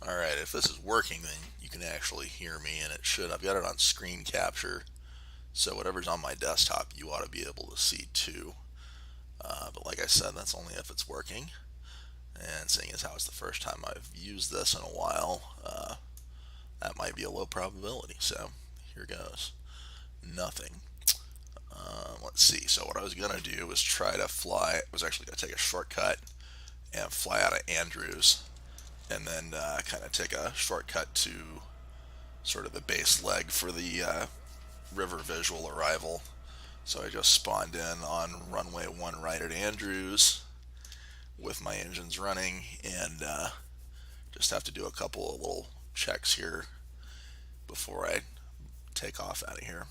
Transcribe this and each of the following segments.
Alright, if this is working, then you can actually hear me, and it should. I've got it on screen capture, so whatever's on my desktop, you ought to be able to see too. But like I said, that's only if it's working. And seeing as how it's the first time I've used this in a while, that might be a low probability. So here goes. Nothing. Let's see. So what I was gonna do was try to fly. I was actually gonna take a shortcut and fly out of Andrews, and then kind of take a shortcut to sort of the base leg for the river visual arrival. So I just spawned in on runway 1 right at Andrews with my engines running, and just have to do a couple of little checks here before I take off out of here.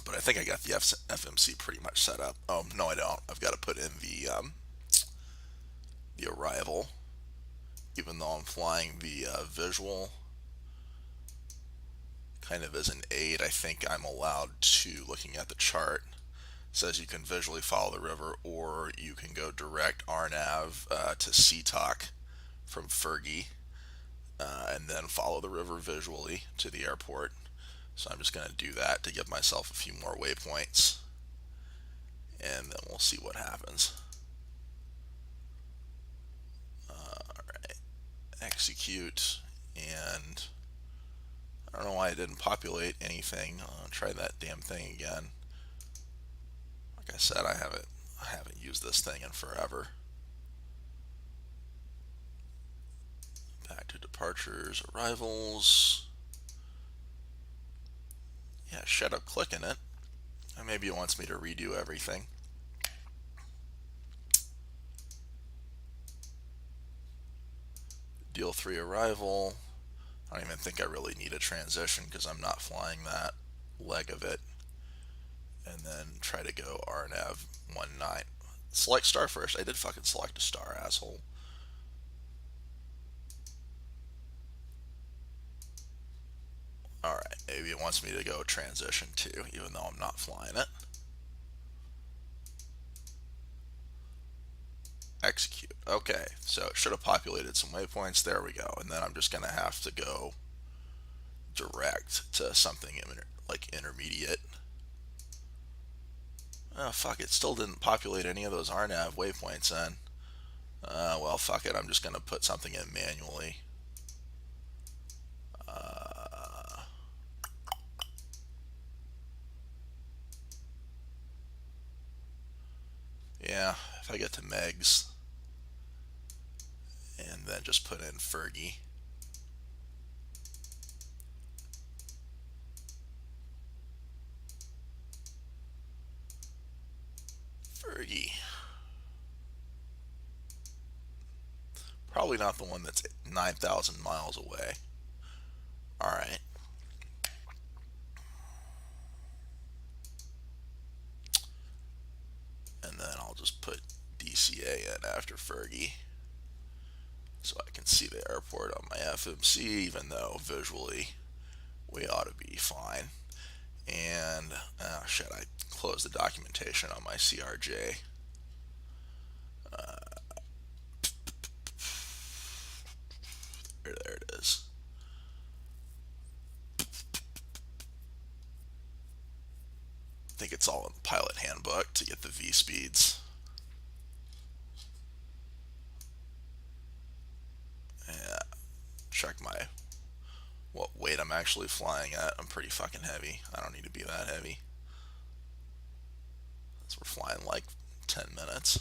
But I think I got the FMC pretty much set up. Oh, no, I don't. I've got to put in the arrival, even though I'm flying the visual kind of as an aid. I think I'm allowed to, looking at the chart, says you can visually follow the river, or you can go direct RNAV to CTOC from Fergie, and then follow the river visually to the airport. So I'm just going to do that to give myself a few more waypoints, and then we'll see what happens. Alright, execute, and I don't know why it didn't populate anything. I'll try that damn thing again. Like I said, I haven't used this thing in forever. Back to departures, arrivals. Yeah, shut up clicking it. And maybe it wants me to redo everything. Deal 3 arrival. I don't even think I really need a transition because I'm not flying that leg of it. And then try to go RNAV 19. Select star first. I did fucking select a star, asshole. Alright, maybe it wants me to go transition 2, even though I'm not flying it. Execute. Okay, so it should have populated some waypoints. There we go. And then I'm just going to have to go direct to something like intermediate. Oh, fuck, it still didn't populate any of those RNAV waypoints then. Well, fuck it, I'm just going to put something in manually. Yeah, if I get to Megs, and then just put in Fergie. Fergie. Probably not the one that's 9,000 miles away. Alright. And then I'll just put DCA in after Fergie, so I can see the airport on my FMC, even though visually we ought to be fine. And shit, I closed the documentation on my CRJ. There it is. I think it's all in the pilot handbook to get the V speeds. Yeah, check what weight I'm actually flying at. I'm pretty fucking heavy. I don't need to be that heavy. So we're flying like 10 minutes.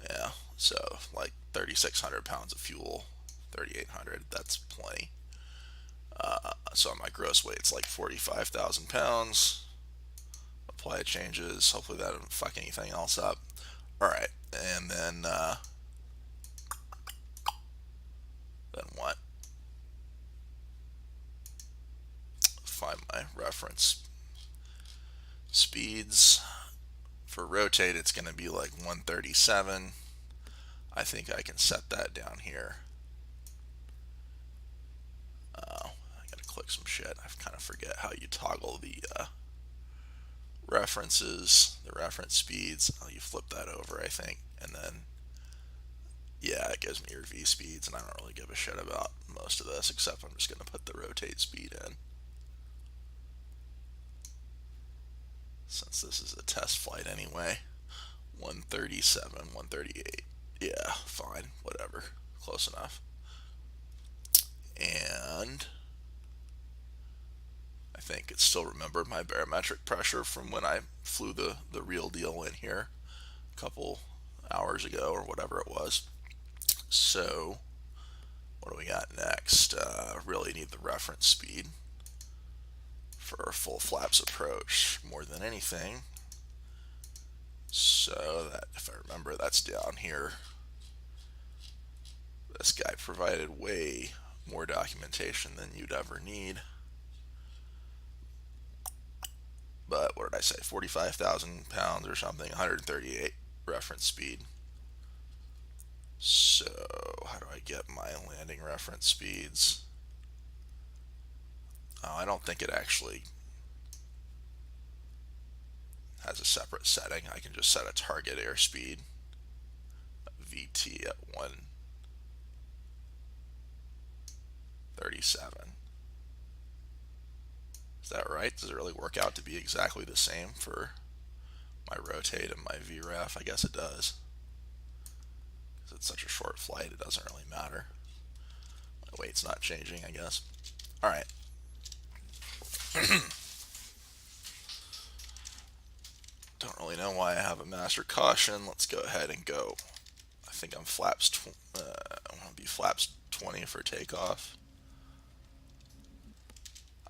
Yeah, so like 3,600 pounds of fuel, 3,800, that's plenty. So my gross weight's like 45,000 pounds. Apply changes, hopefully that doesn't fuck anything else up. Alright, and then what? Find my reference speeds. For rotate, it's going to be like 137. I think I can set that down here. I gotta click some shit. I kind of forget how you toggle the references, the reference speeds. Oh, you flip that over, I think, and then Yeah, it gives me your V speeds, and I don't really give a shit about most of this, except I'm just going to put the rotate speed in. Since this is a test flight anyway. 137, 138. Yeah, fine, whatever. Close enough. And I think it still remembered my barometric pressure from when I flew the real deal in here a couple hours ago or whatever it was. So, what do we got next? Really need the reference speed for a full flaps approach more than anything. So, that if I remember, that's down here. This guy provided way more documentation than you'd ever need. But what did I say? 45,000 pounds or something, 138 reference speed. So, how do I get my landing reference speeds? Oh, I don't think it actually has a separate setting. I can just set a target airspeed, VT at 137. Is that right? Does it really work out to be exactly the same for my rotate and my VREF? I guess it does. Because it's such a short flight, it doesn't really matter. My weight's not changing, I guess. Alright. Don't really know why I have a master caution. Let's go ahead and go. I think I'm flaps. I want to be flaps 20 for takeoff.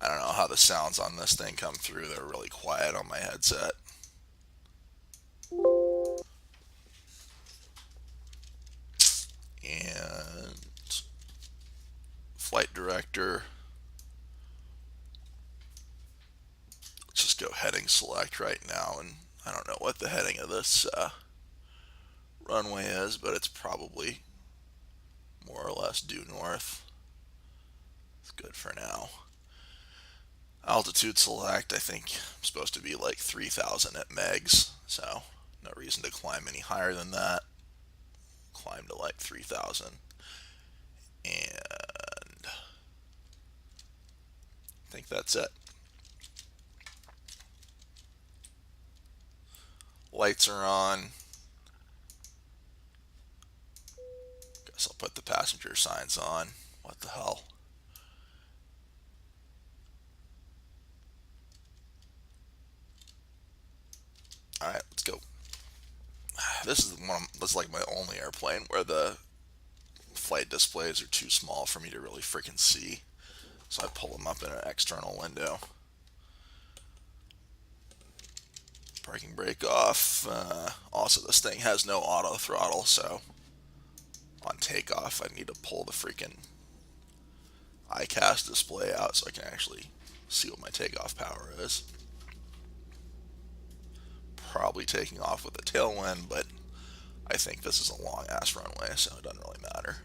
I don't know how the sounds on this thing come through. They're really quiet on my headset. And flight director. Let's just go heading select right now. And I don't know what the heading of this runway is, but it's probably more or less due north. It's good for now. Altitude select, I think I'm supposed to be like 3,000 at megs, so no reason to climb any higher than that. Climb to like 3,000. And I think that's it. Lights are on. Guess I'll put the passenger signs on. What the hell? Alright, let's go. This is like my only airplane where the flight displays are too small for me to really freaking see. So I pull them up in an external window. Parking brake off. Also, this thing has no auto throttle, so on takeoff I need to pull the freaking ICAS display out so I can actually see what my takeoff power is. Probably taking off with a tailwind, but I think this is a long ass runway, so it doesn't really matter.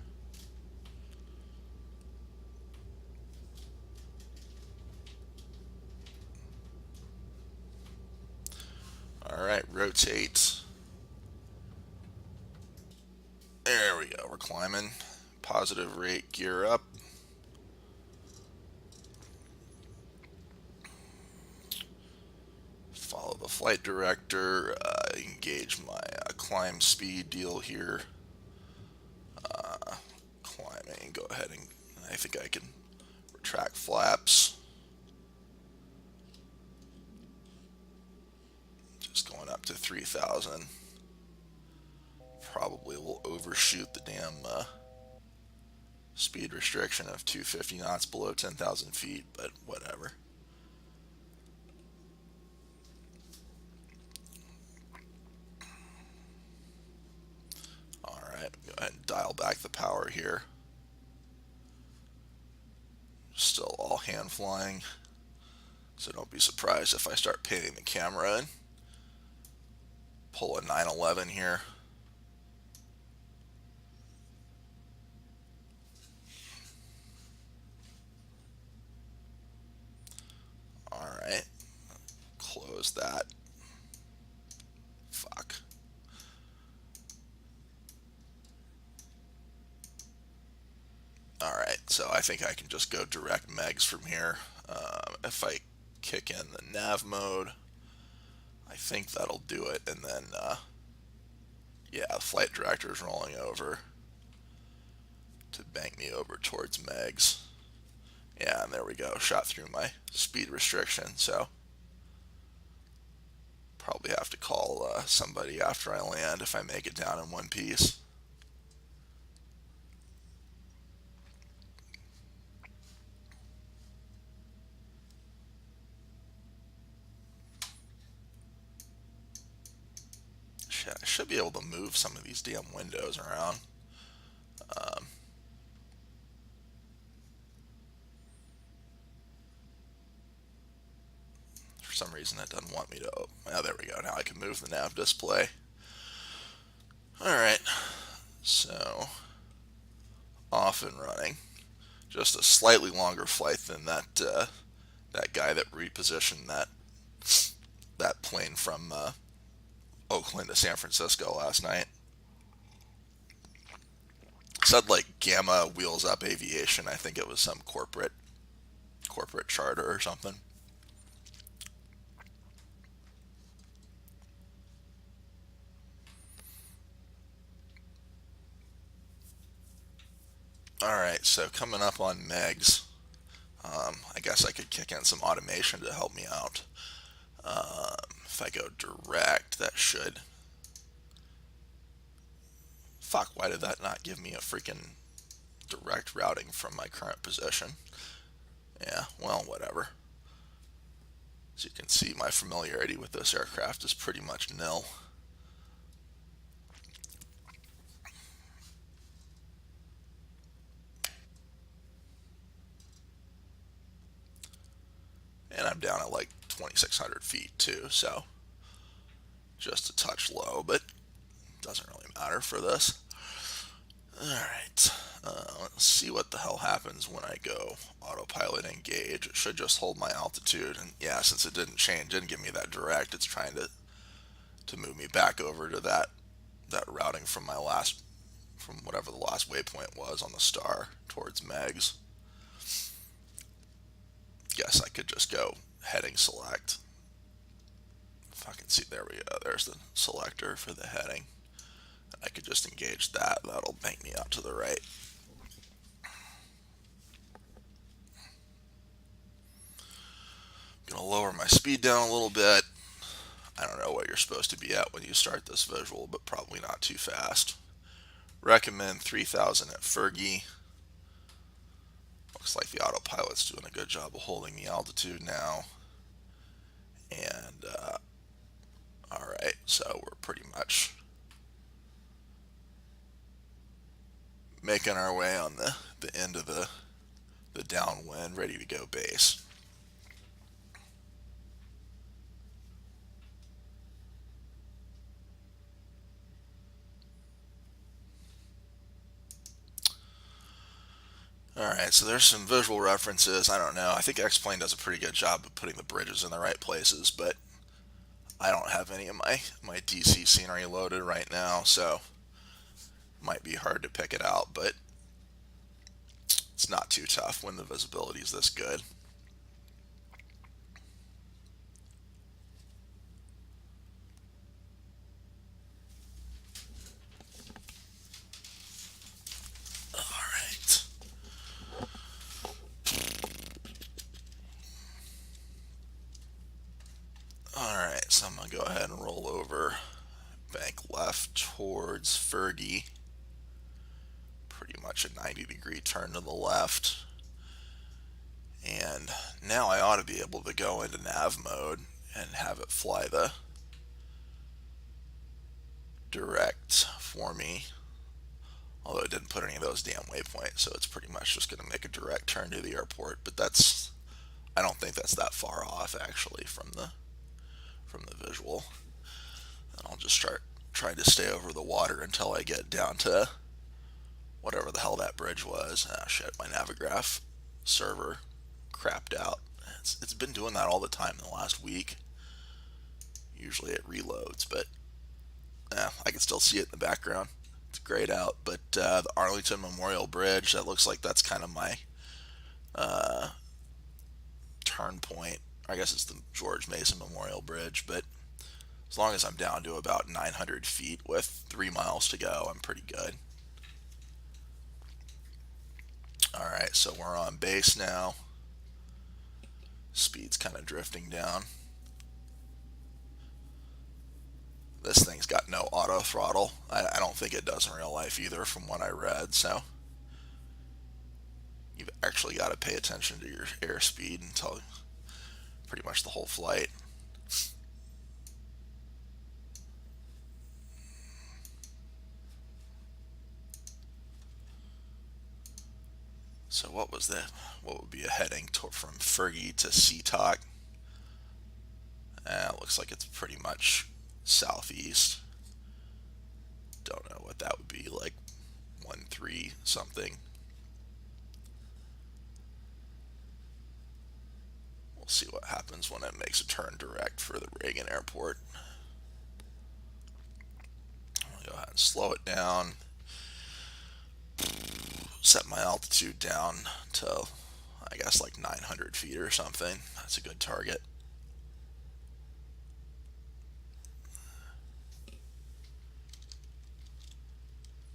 Alright, rotate. There we go, we're climbing. Positive rate, gear up. Follow the flight director, engage my climb speed deal here. Climbing, go ahead and I think I can retract flaps. Just going up to 3,000. Probably will overshoot the damn speed restriction of 250 knots below 10,000 feet, but whatever. Alright, go ahead and dial back the power here. Still all hand flying, so don't be surprised if I start pinning the camera in. Pull a 911 here. Alright, close that. Fuck. so I think I can just go direct megs from here. If I kick in the nav mode, I think that'll do it. And then, yeah, the flight director is rolling over to bank me over towards megs. Yeah, and there we go. Shot through my speed restriction, so probably have to call somebody after I land if I make it down in one piece. I should be able to move some of these damn windows around. For some reason it doesn't want me to open. Oh, there we go. Now I can move the nav display. Alright, so off and running. Just a slightly longer flight than that guy that repositioned that plane from Oakland to San Francisco last night. Said like Gamma Wheels Up Aviation. I think it was some corporate charter or something. Alright, so coming up on Megs, I guess I could kick in some automation to help me out. If I go direct, that should... Fuck, why did that not give me a freaking direct routing from my current position? Yeah, well, whatever. As you can see, my familiarity with this aircraft is pretty much nil. And I'm down at like 2,600 feet too, so just a touch low, but doesn't really matter for this. Alright, let's see what the hell happens when I go autopilot engage. It should just hold my altitude, and yeah, since it didn't change, didn't give me that direct, it's trying to move me back over to that routing from from whatever the last waypoint was on the star towards Megs. Guess I could just go heading select. If I can see, there we go, there's the selector for the heading. I could just engage that. That'll bank me out to the right. I'm gonna lower my speed down a little bit. I don't know what you're supposed to be at when you start this visual, but probably not too fast. Recommend 3,000 at Fergie. Looks like the autopilot's doing a good job of holding the altitude now. And, alright, so we're pretty much making our way on the end of the downwind, ready to go base. Alright, so there's some visual references. I don't know. I think X-Plane does a pretty good job of putting the bridges in the right places, but I don't have any of my DC scenery loaded right now, so it might be hard to pick it out, but it's not too tough when the visibility is this good. Alright, so I'm going to go ahead and roll over, bank left towards Fergie. Pretty much a 90-degree turn to the left. And now I ought to be able to go into nav mode and have it fly the direct for me. Although it didn't put any of those damn waypoints, so it's pretty much just going to make a direct turn to the airport. But I don't think that's that far off actually from the visual. And I'll just start trying to stay over the water until I get down to whatever the hell that bridge was. Ah, shit, my Navigraph server crapped out. It's been doing that all the time in the last week. Usually it reloads, but I can still see it in the background. It's grayed out. But the Arlington Memorial Bridge, that looks like that's kind of my uh, turn point. I guess it's the George Mason Memorial Bridge, but as long as I'm down to about 900 feet with 3 miles to go, I'm pretty good. All right, so we're on base now. Speed's kind of drifting down. This thing's got no auto throttle. I don't think it does in real life either, from what I read. So you've actually got to pay attention to your airspeed until pretty much the whole flight. So what was that? What would be a heading from Fergie to Seatock? It looks like it's pretty much southeast. Don't know what that would be, like 1-3 something. We'll see what happens when it makes a turn direct for the Reagan Airport. I'll go ahead and slow it down. Set my altitude down to, I guess, like 900 feet or something. That's a good target.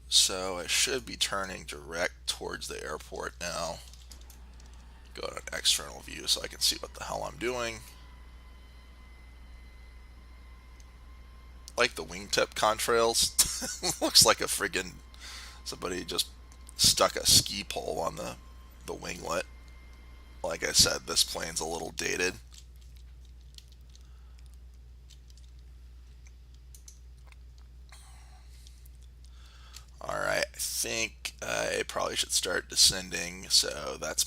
So I should be turning direct towards the airport now. Go to an external view so I can see what the hell I'm doing. Like the wingtip contrails. Looks like a friggin' somebody just stuck a ski pole on the winglet. Like I said, this plane's a little dated. Alright, I think I probably should start descending, so that's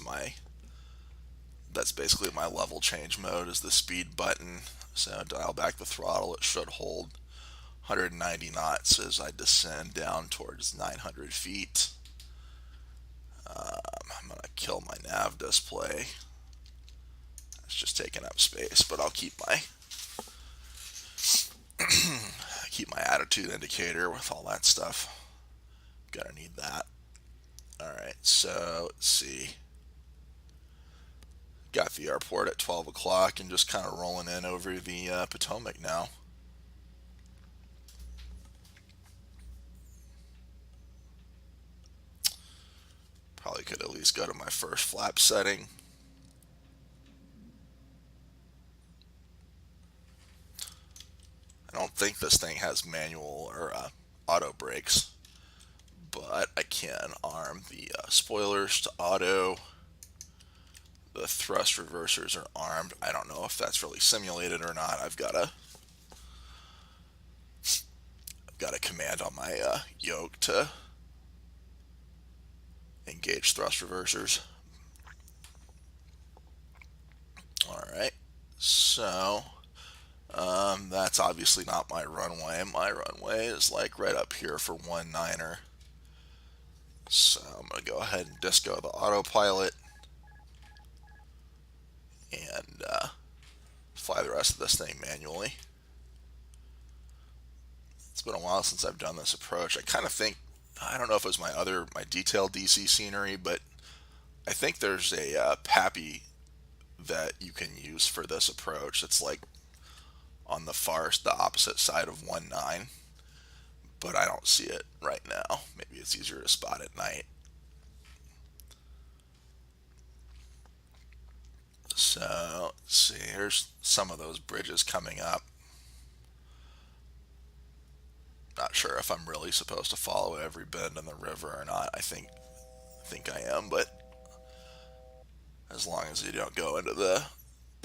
basically my level change mode is the speed button. So dial back the throttle, it should hold 190 knots as I descend down towards 900 feet. I'm going to kill my nav display. It's just taking up space, but I'll keep my attitude indicator with all that stuff. Gonna need that. Alright, so let's see. Got the airport at 12 o'clock and just kind of rolling in over the Potomac now. Probably could at least go to my first flap setting. I don't think this thing has manual or auto brakes, but I can arm the spoilers to auto. The thrust reversers are armed. I don't know if that's really simulated or not. I've got a command on my yoke to engage thrust reversers. Alright, so that's obviously not my runway. My runway is like right up here for 19er. So I'm going to go ahead and disco the autopilot and fly the rest of this thing manually. It's been a while since I've done this approach. I kind of think, I don't know if it was my detailed DC scenery, but I think there's a PAPI that you can use for this approach. It's like on the opposite side of 19, but I don't see it right now. Maybe it's easier to spot at night. So let's see, here's some of those bridges coming up. Not sure if I'm really supposed to follow every bend in the river or not. I think I am, but as long as you don't go into the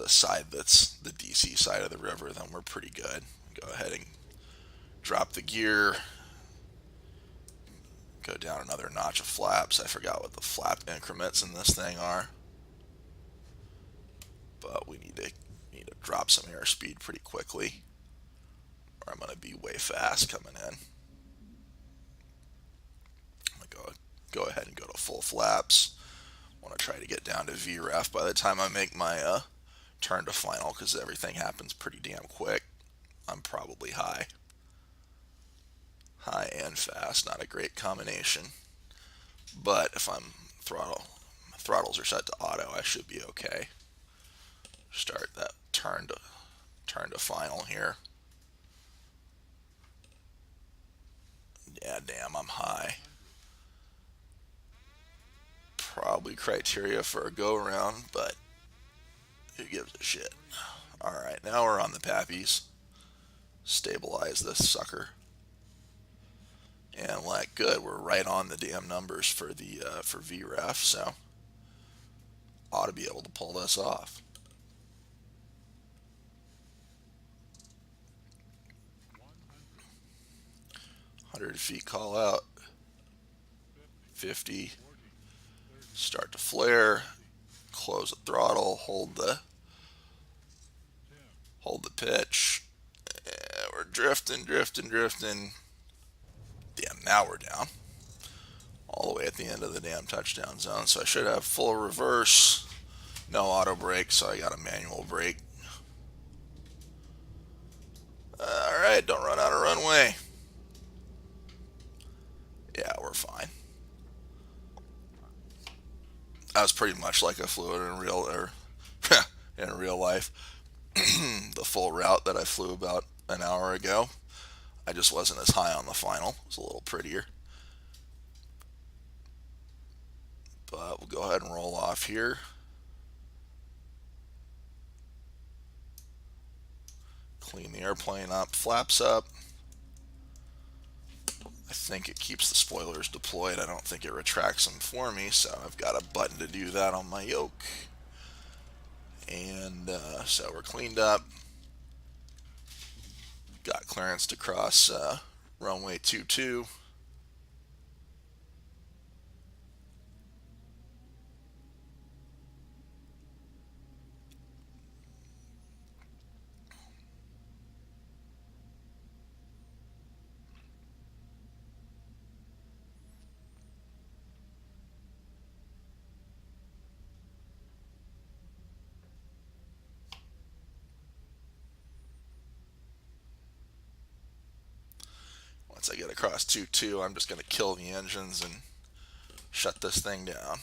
side that's the DC side of the river, then we're pretty good. Go ahead and drop the gear. Go down another notch of flaps. I forgot what the flap increments in this thing are, but we need to drop some airspeed pretty quickly, or I'm going to be way fast coming in. I'm going to go ahead and go to full flaps. I want to try to get down to VREF by the time I make my turn to final, because everything happens pretty damn quick. I'm probably high. high and fast, not a great combination. But if throttles are set to auto, I should be okay. Start that turn to final here. Yeah, damn, I'm high. Probably criteria for a go around, but who gives a shit? Alright, now we're on the pappies. Stabilize this sucker. And like, good, we're right on the damn numbers for the for VREF, so ought to be able to pull this off. 100 feet call out. 50. Start to flare. Close the throttle. Hold the pitch. And we're drifting. Damn, now we're down. All the way at the end of the damn touchdown zone. So I should have full reverse. No auto brake, so I got a manual brake. Alright, don't run out of runway. Yeah, we're fine. That was pretty much like I flew it in real life. The full route that I flew about an hour ago. I just wasn't as high on the final. It was a little prettier. But we'll go ahead and roll off here. Clean the airplane up, flaps up. I think it keeps the spoilers deployed. I don't think it retracts them for me, so I've got a button to do that on my yoke. And so we're cleaned up. Got clearance to cross runway 22. Once I get across 22, I'm just going to kill the engines and shut this thing down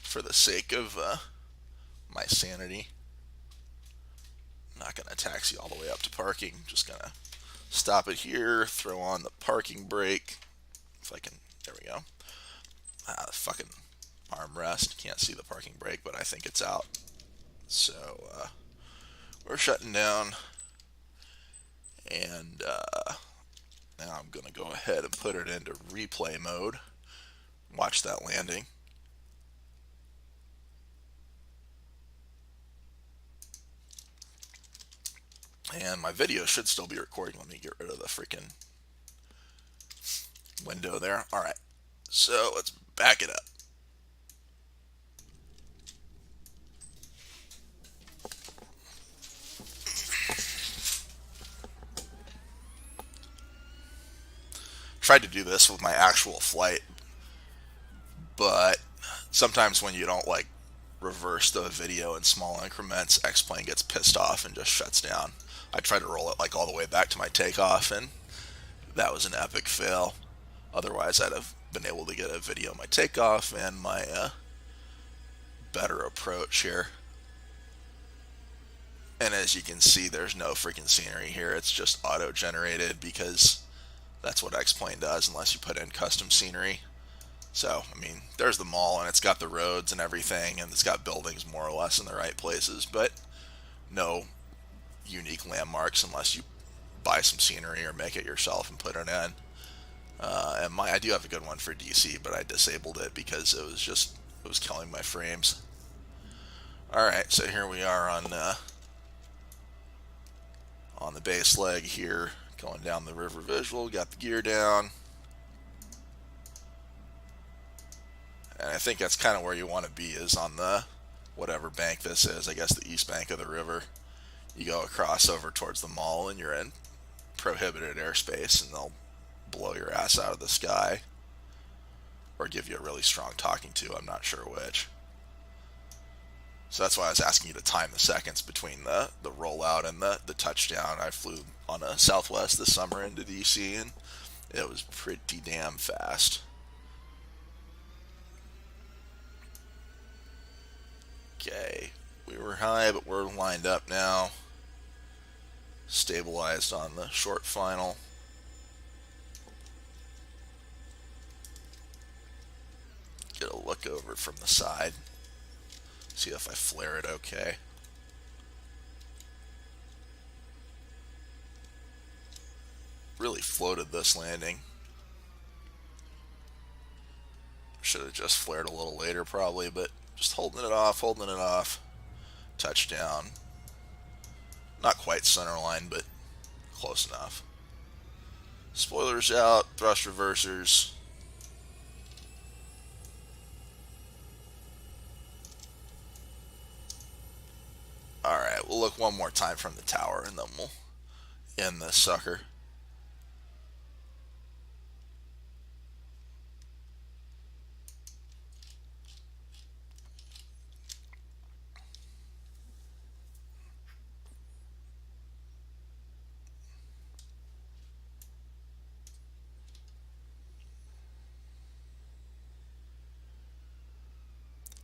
for the sake of my sanity. I'm not going to taxi all the way up to parking. Just going to stop it here, throw on the parking brake. If I can, there we go. Fucking armrest. Can't see the parking brake, but I think it's out. So we're shutting down. And now I'm going to go ahead and put it into replay mode. Watch that landing. And my video should still be recording. Let me get rid of the freaking window there. Alright, so let's back it up. Tried to do this with my actual flight, but sometimes when you don't like reverse the video in small increments, X-Plane gets pissed off and just shuts down. I tried to roll it like all the way back to my takeoff, and that was an epic fail. Otherwise, I'd have been able to get a video of my takeoff and my better approach here. And as you can see, there's no freaking scenery here. It's just auto-generated because that's what X-Plane does unless you put in custom scenery. So, I mean, there's the mall, and it's got the roads and everything, and it's got buildings more or less in the right places, but no unique landmarks unless you buy some scenery or make it yourself and put it in. And I do have a good one for DC, but I disabled it because it was killing my frames. Alright, so here we are on the base leg here, going down the river visual, got the gear down. And I think that's kind of where you want to be, is on the whatever bank this is, I guess the east bank of the river. You go across over towards the mall and you're in prohibited airspace, and they'll blow your ass out of the sky or give you a really strong talking to. I'm not sure which. So that's why I was asking you to time the seconds between the rollout and the touchdown. I flew on a Southwest this summer into DC, and it was pretty damn fast. Okay, we were high, but we're lined up now. Stabilized on the short final. Get a look over from the side. See if I flare it okay. Really floated this landing. Should have just flared a little later probably, but just holding it off, holding it off. Touchdown. Not quite center line, but close enough. Spoilers out, thrust reversers. Alright, we'll look one more time from the tower and then we'll end this sucker.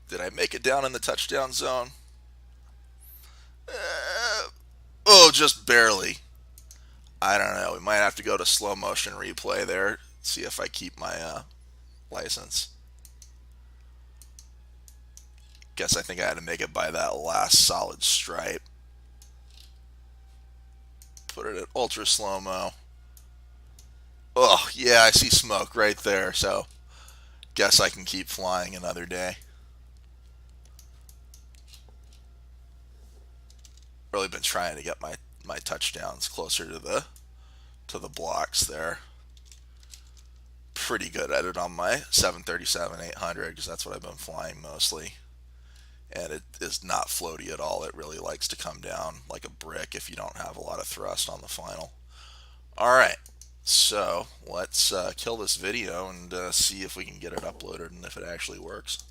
Did I make it down in the touchdown zone? Oh, just barely. I don't know. We might have to go to slow motion replay there. See if I keep my license. Guess I think I had to make it by that last solid stripe. Put it at ultra slow-mo. Oh, yeah, I see smoke right there. So, guess I can keep flying another day. Really been trying to get my touchdowns closer to the blocks there. Pretty good at it on my 737-800 because that's what I've been flying mostly. And it is not floaty at all. It really likes to come down like a brick if you don't have a lot of thrust on the final. Alright, so let's kill this video and see if we can get it uploaded and if it actually works.